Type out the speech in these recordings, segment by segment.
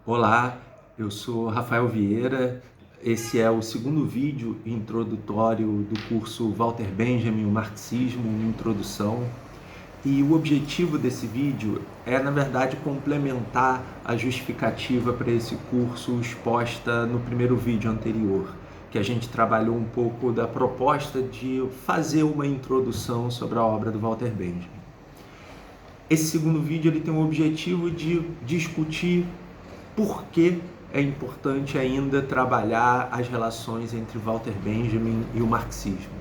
Olá, eu sou Rafael Vieira. Esse é o segundo vídeo introdutório do curso Walter Benjamin, o Marxismo, uma introdução. E o objetivo desse vídeo é, na verdade, complementar a justificativa para esse curso exposta no primeiro vídeo anterior, que a gente trabalhou um pouco da proposta de fazer uma introdução sobre a obra do Walter Benjamin. Esse segundo vídeo ele tem o objetivo de discutir por que é importante ainda trabalhar as relações entre Walter Benjamin e o marxismo.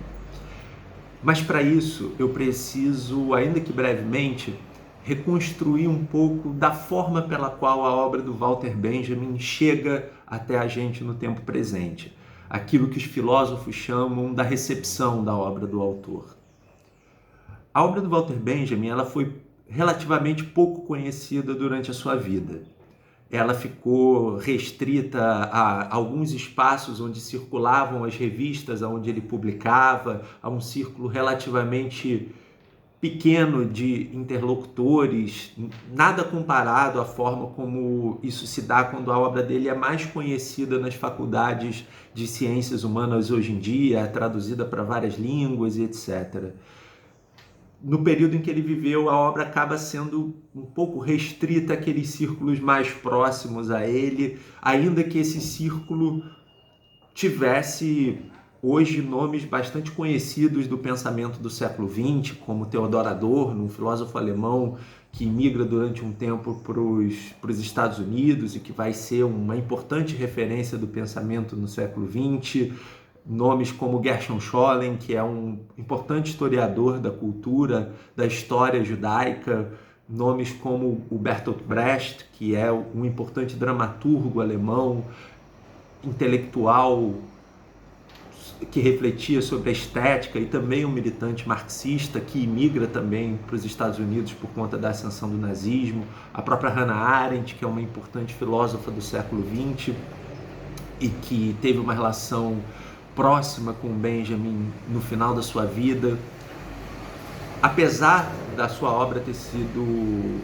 Mas para isso eu preciso, ainda que brevemente, reconstruir um pouco da forma pela qual a obra do Walter Benjamin chega até a gente no tempo presente. Aquilo que os filósofos chamam da recepção da obra do autor. A obra do Walter Benjamin ela foi relativamente pouco conhecida durante a sua vida. Ela ficou restrita a alguns espaços onde circulavam as revistas onde ele publicava, a um círculo relativamente pequeno de interlocutores, nada comparado à forma como isso se dá quando a obra dele é mais conhecida nas faculdades de ciências humanas hoje em dia, é traduzida para várias línguas e etc. No período em que ele viveu, a obra acaba sendo um pouco restrita àqueles círculos mais próximos a ele, ainda que esse círculo tivesse hoje nomes bastante conhecidos do pensamento do século XX, como Theodor Adorno, um filósofo alemão que migra durante um tempo para os Estados Unidos e que vai ser uma importante referência do pensamento no século XX. Nomes como Gershom Scholem, que é um importante historiador da cultura, da história judaica, nomes como o Bertolt Brecht, que é um importante dramaturgo alemão, intelectual que refletia sobre a estética e também um militante marxista que imigra também para os Estados Unidos por conta da ascensão do nazismo, a própria Hannah Arendt, que é uma importante filósofa do século XX e que teve uma relação próxima com Benjamin no final da sua vida. Apesar da sua obra ter sido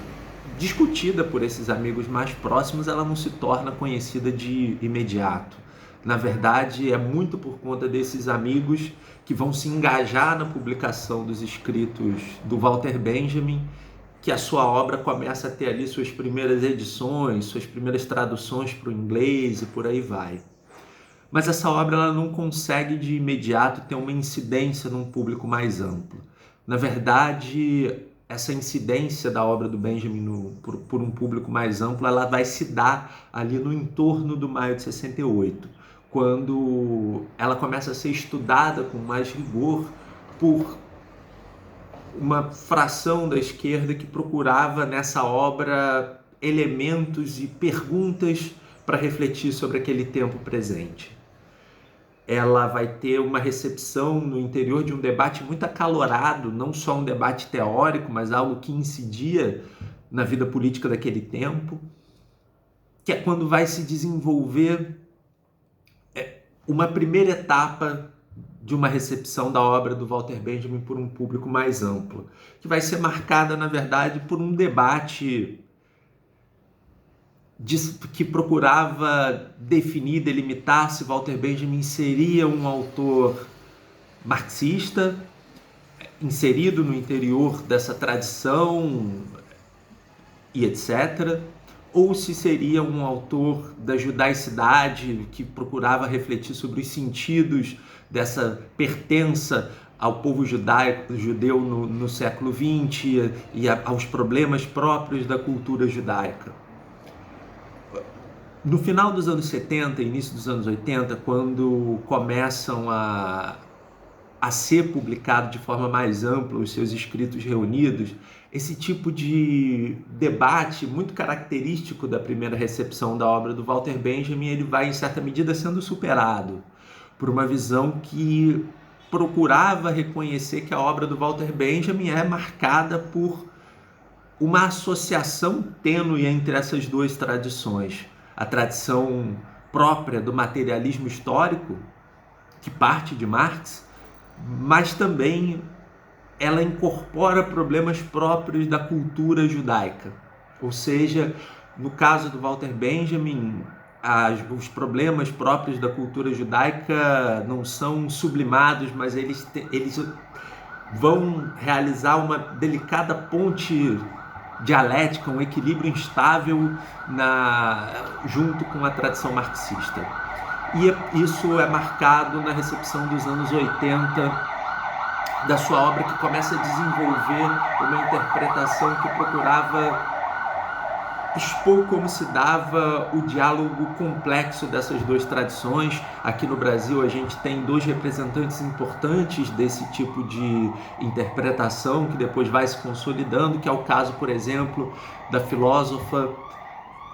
discutida por esses amigos mais próximos, ela não se torna conhecida de imediato. Na verdade, é muito por conta desses amigos que vão se engajar na publicação dos escritos do Walter Benjamin que a sua obra começa a ter ali suas primeiras edições, suas primeiras traduções para o inglês e por aí vai. Mas essa obra ela não consegue de imediato ter uma incidência num público mais amplo. Na verdade, essa incidência da obra do Benjamin por um público mais amplo, ela vai se dar ali no entorno do maio de 68, quando ela começa a ser estudada com mais rigor por uma fração da esquerda que procurava nessa obra elementos e perguntas para refletir sobre aquele tempo presente. Ela vai ter uma recepção no interior de um debate muito acalorado, não só um debate teórico, mas algo que incidia na vida política daquele tempo, que é quando vai se desenvolver uma primeira etapa de uma recepção da obra do Walter Benjamin por um público mais amplo, que vai ser marcada, na verdade, por um debate que procurava definir, delimitar se Walter Benjamin seria um autor marxista, inserido no interior dessa tradição e etc., ou se seria um autor da judaicidade que procurava refletir sobre os sentidos dessa pertença ao povo judeu no século XX e aos problemas próprios da cultura judaica. No final dos anos 70, início dos anos 80, quando começam a ser publicado de forma mais ampla os seus escritos reunidos, esse tipo de debate muito característico da primeira recepção da obra do Walter Benjamin, ele vai em certa medida sendo superado por uma visão que procurava reconhecer que a obra do Walter Benjamin é marcada por uma associação tênue entre essas duas tradições. A tradição própria do materialismo histórico, que parte de Marx, mas também ela incorpora problemas próprios da cultura judaica. Ou seja, No caso do Walter Benjamin, os problemas próprios da cultura judaica não são sublimados, mas eles vão realizar uma delicada ponte dialética, um equilíbrio instável junto com a tradição marxista. E isso é marcado na recepção dos anos 80 da sua obra, que começa a desenvolver uma interpretação que procurava expor como se dava o diálogo complexo dessas duas tradições. Aqui no Brasil a gente tem dois representantes importantes desse tipo de interpretação, que depois vai se consolidando, que é o caso, por exemplo, da filósofa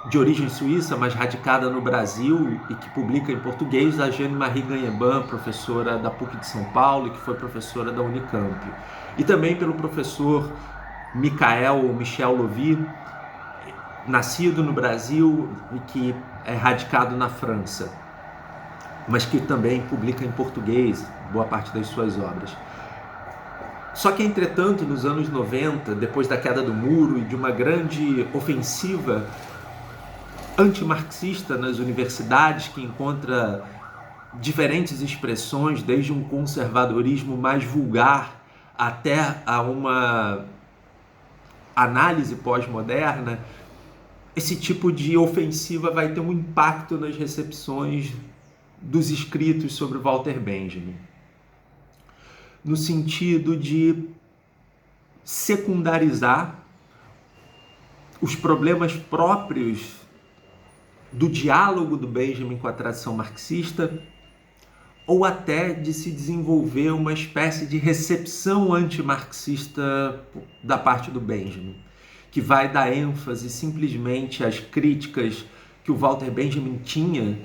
de origem suíça, mas radicada no Brasil e que publica em português, a Jeanne-Marie Gagneban, professora da PUC de São Paulo e que foi professora da Unicamp. E também pelo professor Michel Lovy, nascido no Brasil e que é radicado na França, mas que também publica em português boa parte das suas obras. Só que, entretanto, nos anos 90, depois da queda do muro e de uma grande ofensiva antimarxista nas universidades, que encontra diferentes expressões, desde um conservadorismo mais vulgar até a uma análise pós-moderna, esse tipo de ofensiva vai ter um impacto nas recepções dos escritos sobre Walter Benjamin, no sentido de secundarizar os problemas próprios do diálogo do Benjamin com a tradição marxista, ou até de se desenvolver uma espécie de recepção antimarxista da parte do Benjamin, que vai dar ênfase simplesmente às críticas que o Walter Benjamin tinha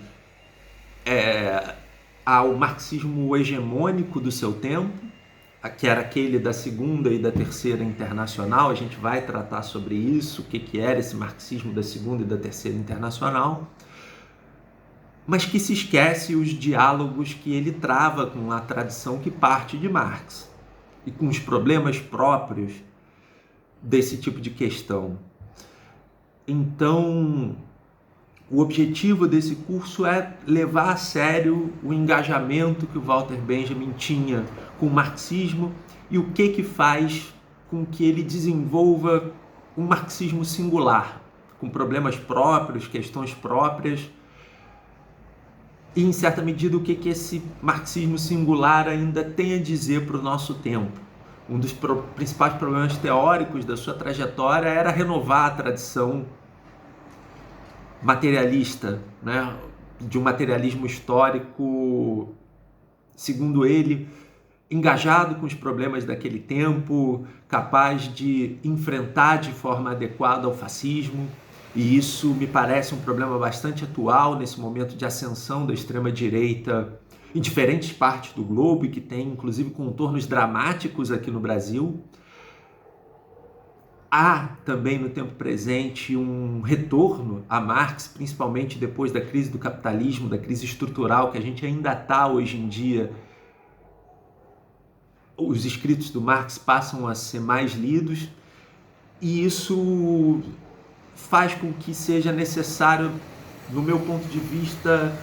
ao marxismo hegemônico do seu tempo, que era aquele da segunda e da terceira internacional. A gente vai tratar sobre isso, o que era esse marxismo da segunda e da terceira internacional, mas que se esquece os diálogos que ele trava com a tradição que parte de Marx e com os problemas próprios desse tipo de questão. Então, o objetivo desse curso é levar a sério o engajamento que o Walter Benjamin tinha com o marxismo e o que faz com que ele desenvolva um marxismo singular, com problemas próprios, questões próprias, e, em certa medida, o que esse marxismo singular ainda tem a dizer para o nosso tempo. Um dos principais problemas teóricos da sua trajetória era renovar a tradição materialista, né? De um materialismo histórico, segundo ele, engajado com os problemas daquele tempo, capaz de enfrentar de forma adequada o fascismo. E isso me parece um problema bastante atual nesse momento de ascensão da extrema-direita em diferentes partes do globo e que tem, inclusive, contornos dramáticos aqui no Brasil. Há também no tempo presente um retorno a Marx, principalmente depois da crise do capitalismo, da crise estrutural que a gente ainda está hoje em dia. Os escritos do Marx passam a ser mais lidos e isso faz com que seja necessário, no meu ponto de vista,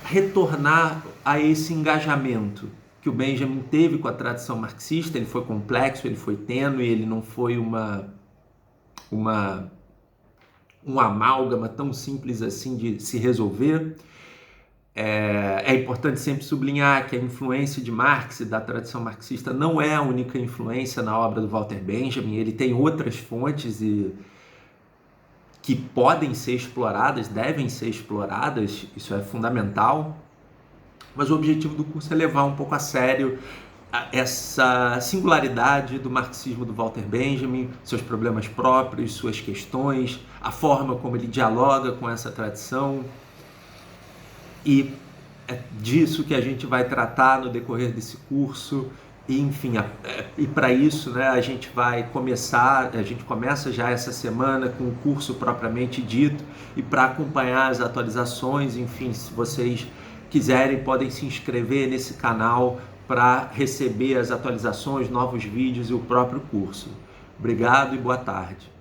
retornar a esse engajamento que o Benjamin teve com a tradição marxista. Ele foi complexo, ele foi tênue, ele não foi um amálgama tão simples assim de se resolver. É importante sempre sublinhar que a influência de Marx e da tradição marxista não é a única influência na obra do Walter Benjamin. Ele tem outras fontes que podem ser exploradas, devem ser exploradas, isso é fundamental, mas o objetivo do curso é levar um pouco a sério essa singularidade do marxismo do Walter Benjamin, seus problemas próprios, suas questões, a forma como ele dialoga com essa tradição, e é disso que a gente vai tratar no decorrer desse curso. E, enfim, e para isso, né, a gente começa já essa semana com o curso propriamente dito, e para acompanhar as atualizações, enfim, se vocês quiserem, podem se inscrever nesse canal para receber as atualizações, novos vídeos e o próprio curso. Obrigado e boa tarde.